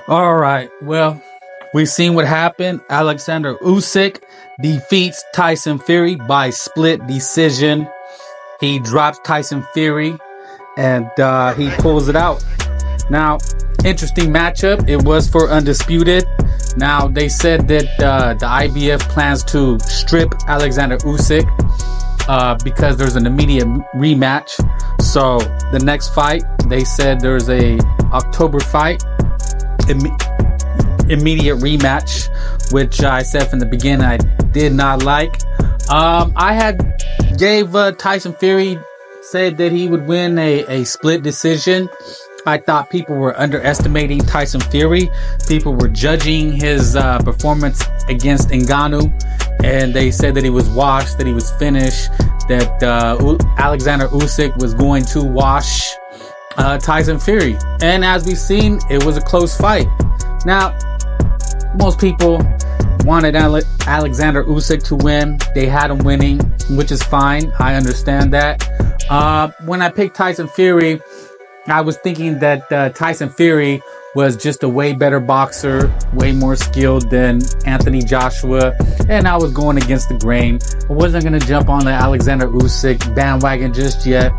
All right. Well, we've seen what happened. Alexander Usyk defeats Tyson Fury by split decision. He drops Tyson Fury and he pulls it out. Now, interesting matchup. It was for Undisputed. Now, they said that the IBF plans to strip Alexander Usyk because there's an immediate rematch. So the next fight, they said there's a October fight. Immediate rematch, which I said from the beginning I did not like. I had gave Tyson Fury, said that he would win a split decision. I thought people were underestimating Tyson Fury. People were judging his performance against Ngannou, and they said that he was washed, that he was finished, that Alexander Usyk was going to wash Tyson Fury. And as we've seen, it was a close fight. Now, most people wanted Alexander Usyk to win. They had him winning, which is fine. I understand that. When I picked Tyson Fury, I was thinking that Tyson Fury was just a way better boxer, way more skilled than Anthony Joshua, and I was going against the grain. I wasn't going to jump on the Alexander Usyk bandwagon just yet.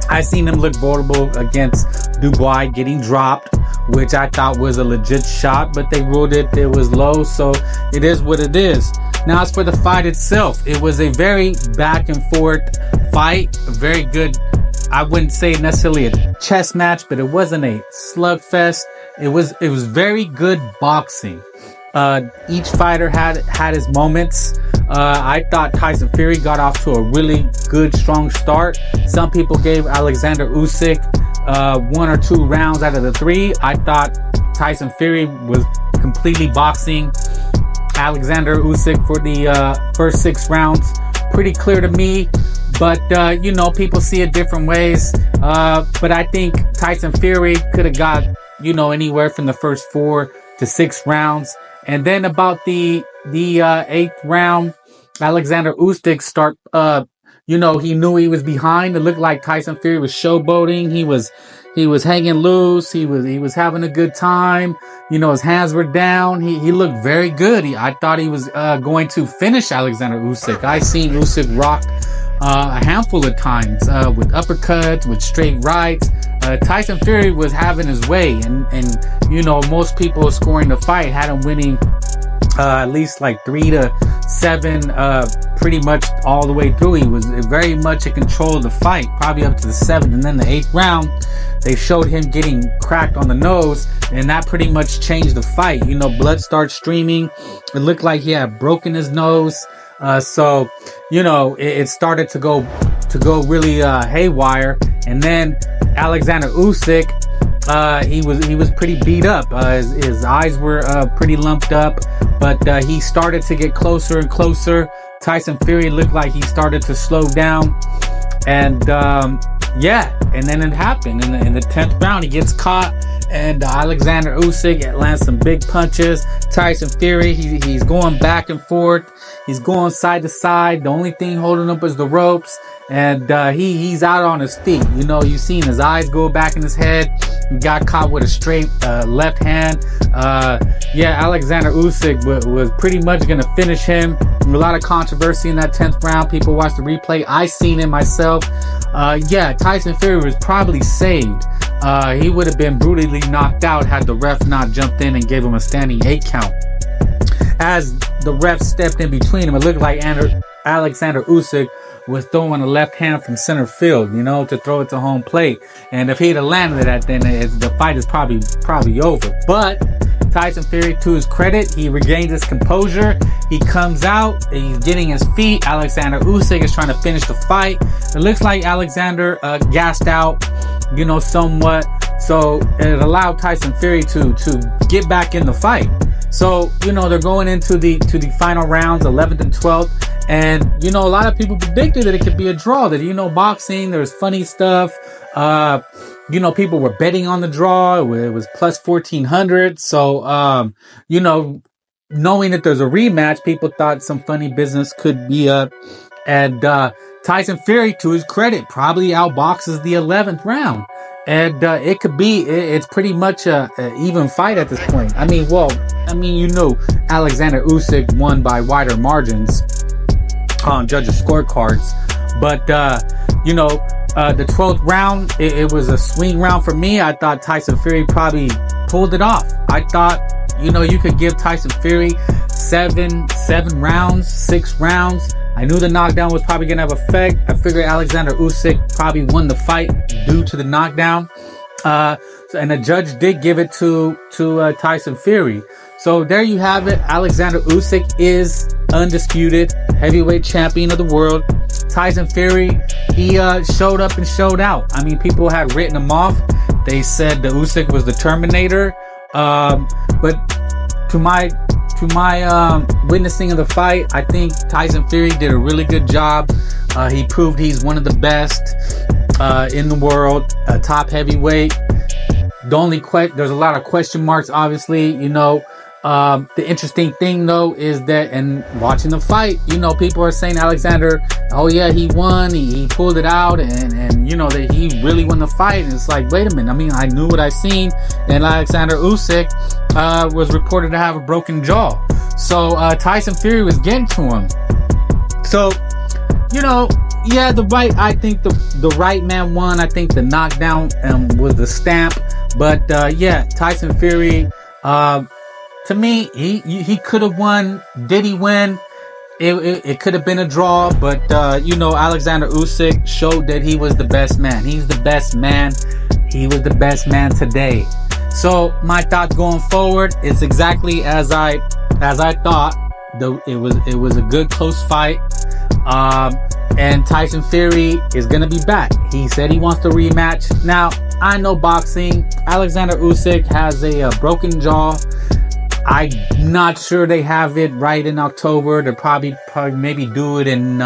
I seen him look vulnerable against Dubois, getting dropped, which I thought was a legit shot, but they ruled it was low, so it is what it is. Now, as for the fight itself, it was a very back and forth fight, a very good, I wouldn't say necessarily a chess match, but it wasn't a slugfest. It was very good boxing. Each fighter had his moments. I thought Tyson Fury got off to a really good, strong start. Some people gave Alexander Usyk 1 or 2 rounds out of the 3. I thought Tyson Fury was completely boxing Alexander Usyk for the first 6 rounds. Pretty clear to me, but people see it different ways. But I think Tyson Fury could have got anywhere from the first 4 to 6 rounds. And then about the 8th round, Alexander Usyk he knew he was behind. It looked like Tyson Fury was showboating. He was hanging loose. He was having a good time. His hands were down. He looked very good. I thought he was going to finish Alexander Usyk. I seen Usyk rock a handful of times with uppercuts, with straight rights. Tyson Fury was having his way, and most people scoring the fight had him winning at least like 3-7, pretty much all the way through. He was very much in control of the fight, probably up to the 7th, and then the 8th round, they showed him getting cracked on the nose, and that pretty much changed the fight. Blood started streaming. It looked like he had broken his nose. So it started to go really haywire, and then Alexander Usyk, he was pretty beat up. His eyes were pretty lumped up, but he started to get closer and closer. Tyson Fury looked like he started to slow down, and and then it happened in the 10th round. He gets caught, and Alexander Usyk lands some big punches. Tyson Fury, he's going back and forth. He's going side to side. The only thing holding up is the ropes, and he's out on his feet. You've seen his eyes go back in his head. He got caught with a straight left hand. Alexander Usyk was pretty much going to finish him. A lot of controversy in that 10th round. People watched the replay. I seen it myself. Tyson Fury was probably saved. He would have been brutally knocked out had the ref not jumped in and gave him a standing 8 count. As the ref stepped in between him, it looked like Alexander Usyk was throwing a left hand from center field, to throw it to home plate. And if he'd have landed that, then the fight is probably over. But Tyson Fury, to his credit, he regained his composure. He comes out, he's getting his feet. Alexander Usyk is trying to finish the fight. It looks like Alexander gassed out, somewhat. So it allowed Tyson Fury to get back in the fight. So, they're going into the final rounds, 11th and 12th. And, a lot of people predicted that it could be a draw, that, boxing, there's funny stuff. People were betting on the draw. It was plus 1,400. So, knowing that there's a rematch, people thought some funny business could be up. And Tyson Fury, to his credit, probably outboxes the 11th round. And it could be, it's pretty much a even fight at this point. I mean, Alexander Usyk won by wider margins on judges' scorecards. But, the 12th round, it was a swing round for me. I thought Tyson Fury probably pulled it off. I thought, you could give Tyson Fury seven rounds, 6 rounds. I knew the knockdown was probably going to have effect. I figured Alexander Usyk probably won the fight due to the knockdown. And the judge did give it to Tyson Fury. So there you have it. Alexander Usyk is undisputed heavyweight champion of the world. Tyson Fury, he showed up and showed out. I mean, people had written him off. They said the Usyk was the Terminator. But to my witnessing of the fight, I think Tyson Fury did a really good job. He proved he's one of the best in the world, a top heavyweight. There's a lot of question marks, obviously. The interesting thing though is that, and watching the fight, people are saying Alexander, oh yeah, he won, he pulled it out, and that he really won the fight. And it's like, wait a minute, I mean, I knew what I seen, and Alexander Usyk was reported to have a broken jaw. So Tyson Fury was getting to him. So, I think the right man won. I think the knockdown was the stamp. But Tyson Fury, to me, he could have won. Did he win? It could have been a draw, but Alexander Usyk showed that he was the best man. He's the best man. He was the best man today. So my thoughts going forward is exactly as I thought. It was a good close fight. And Tyson Fury is gonna be back. He said he wants to rematch. Now I know boxing. Alexander Usyk has a broken jaw. I'm not sure they have it right in October. They'll probably maybe do it in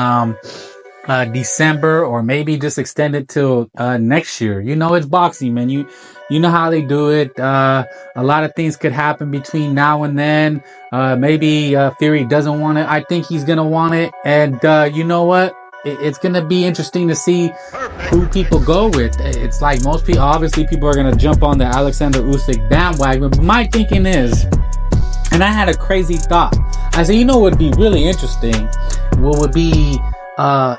December, or maybe just extend it till next year. It's boxing, man. You know how they do it. A lot of things could happen between now and then. Maybe Fury doesn't want it. I think he's gonna want it. And you know what? It's gonna be interesting to see who people go with. It's like most people, obviously, people are gonna jump on the Alexander Usyk bandwagon. But my thinking is, and I had a crazy thought. I said, what would be really interesting, what would be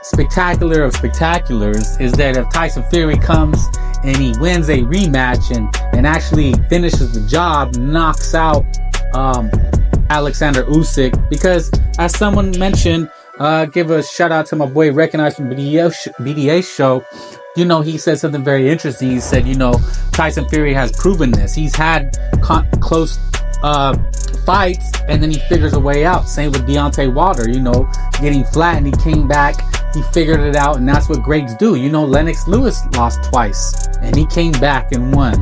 spectacular of spectaculars, is that if Tyson Fury comes and he wins a rematch and actually finishes the job, knocks out Alexander Usyk. Because as someone mentioned, give a shout out to my boy Recognized from BDA show. He said something very interesting. He said, Tyson Fury has proven this. He's had close fights, and then he figures a way out. Same with Deontay Wilder, getting flat, and he came back, he figured it out, and that's what greats do. Lennox Lewis lost twice, and he came back and won.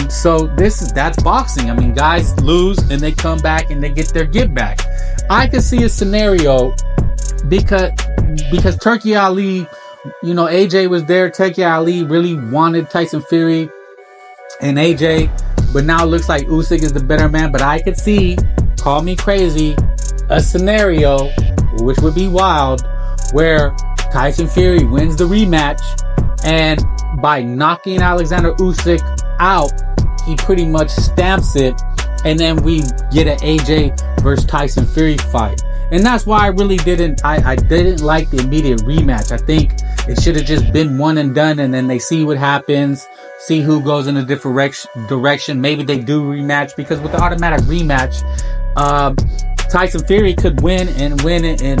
So that's boxing. I mean, guys lose and they come back and they get their get back. I could see a scenario because Turkey Ali, AJ was there. Turkey Ali really wanted Tyson Fury and AJ, but now it looks like Usyk is the better man. But I could see, call me crazy, a scenario, which would be wild, where Tyson Fury wins the rematch, and by knocking Alexander Usyk out, he pretty much stamps it, and then we get an AJ versus Tyson Fury fight. And that's why I really didn't like the immediate rematch. I think it should have just been one and done, and then they see what happens, see who goes in a different direction. Maybe they do rematch, because with the automatic rematch, Tyson Fury could win in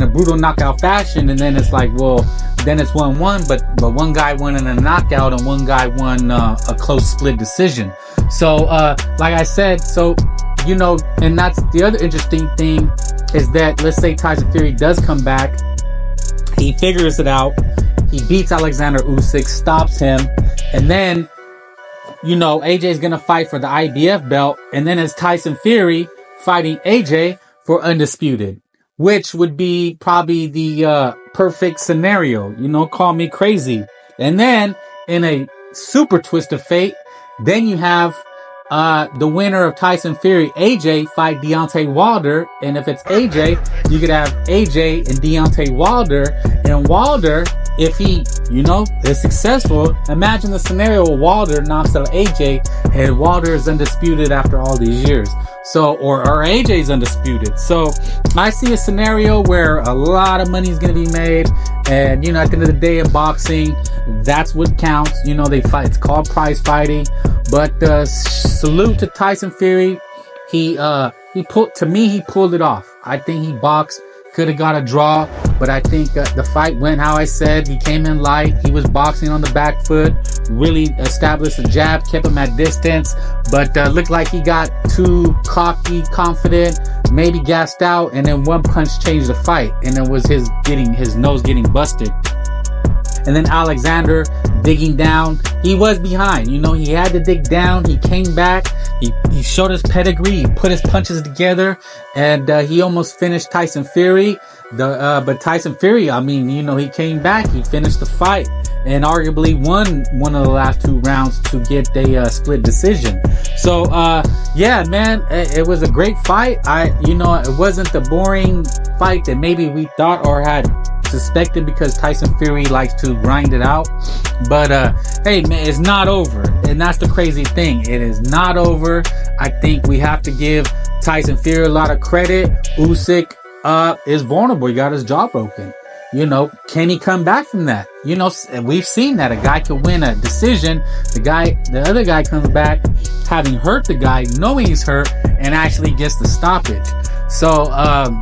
a brutal knockout fashion, and then it's like, well, then it's 1-1, but one guy won in a knockout and one guy won a close split decision. So like I said, and that's the other interesting thing, is that let's say Tyson Fury does come back, he figures it out, he beats Alexander Usyk, stops him, and then AJ's gonna fight for the IBF belt, and then it's Tyson Fury fighting AJ for Undisputed, which would be probably the perfect scenario. Call me crazy. And then in a super twist of fate, then you have the winner of Tyson Fury, AJ, fight Deontay Wilder. And if it's AJ, you could have AJ and Deontay Wilder. And Wilder if he, is successful, imagine the scenario where Wilder knocks out AJ and Wilder is undisputed after all these years. So, or AJ's undisputed. So, I see a scenario where a lot of money is going to be made. And, at the end of the day in boxing, that's what counts. They fight. It's called prize fighting. But salute to Tyson Fury. He pulled it off. I think he boxed. Could have got a draw, but I think the fight went how I said. He came in light. He was boxing on the back foot, really established a jab, kept him at distance, but looked like he got too cocky, confident, maybe gassed out, and then one punch changed the fight, and it was his nose getting busted. And then Alexander digging down. He was behind. He had to dig down. He came back. He showed his pedigree. He put his punches together. And he almost finished Tyson Fury. But Tyson Fury, he came back. He finished the fight. And arguably won one of the last 2 rounds to get a split decision. So, yeah, man, it was a great fight. It wasn't the boring fight that maybe we thought or had suspected, because Tyson Fury likes to grind it out. But hey, man, it's not over, and that's the crazy thing. It is not over. I think we have to give Tyson Fury a lot of credit. Usyk is vulnerable. He got his jaw broken. Can he come back from that? We've seen that a guy can win a decision. The other guy comes back having hurt the guy, knowing he's hurt, and actually gets the stoppage. So,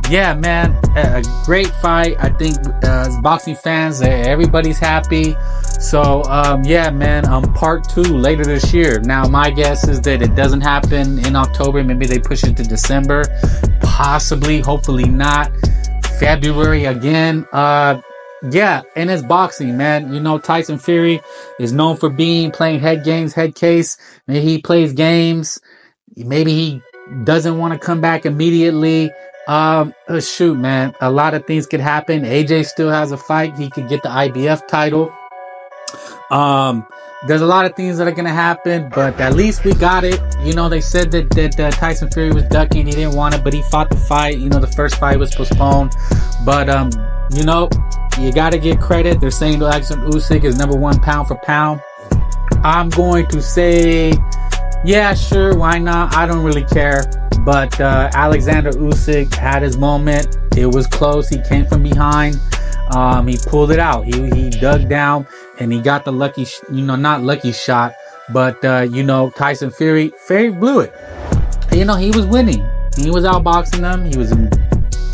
yeah, man, a great fight. I think as boxing fans, everybody's happy. So, yeah, man, part 2 later this year. Now, my guess is that it doesn't happen in October. Maybe they push it to December. Possibly, hopefully not. February again. Yeah, and it's boxing, man. Tyson Fury is known for playing head case. Maybe he plays games. Maybe he doesn't want to come back immediately. Shoot, man, a lot of things could happen. AJ still has a fight. He could get the IBF title. There's a lot of things that are going to happen, but at least we got it. They said that Tyson Fury was ducking. He didn't want it, but he fought the fight. The first fight was postponed. But, you got to give credit. They're saying Alexander Usyk is number 1 pound for pound. I'm going to say, yeah, sure, why not? I don't really care. But Alexander Usyk had his moment. It was close. He came from behind. He pulled it out. He dug down and he got the lucky, not lucky shot, but Tyson Fury blew it. He was winning. He was outboxing them. He was in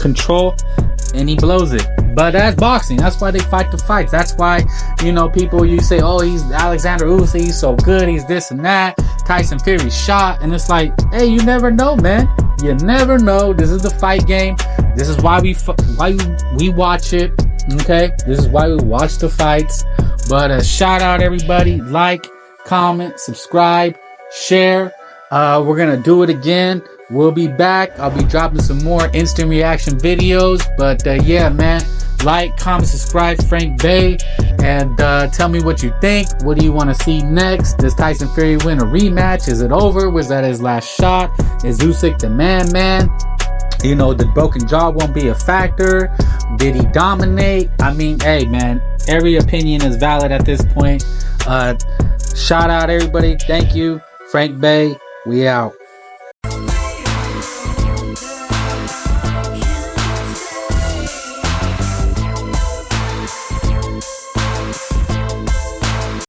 control, and he blows it. But that's boxing. That's why they fight the fights. That's why, people, you say, oh, he's Alexander Usyk, he's so good, he's this and that. Tyson Fury shot, and it's like, hey, you never know, man. You never know. This is the fight game. This is why we watch it. Okay, this is why we watch the fights. But shout out everybody. Like, comment, subscribe, share. We're gonna do it again. We'll be back. I'll be dropping some more instant reaction videos. But yeah, man, like, comment, subscribe, Frank Bay, and tell me what you think. What do you want to see next? Does Tyson Fury win a rematch? Is it over? Was that his last shot? Is Usyk the man? The broken jaw won't be a factor. Did he dominate? Hey, man, every opinion is valid at this point. Shout out everybody. Thank you. Frank Bay, we out.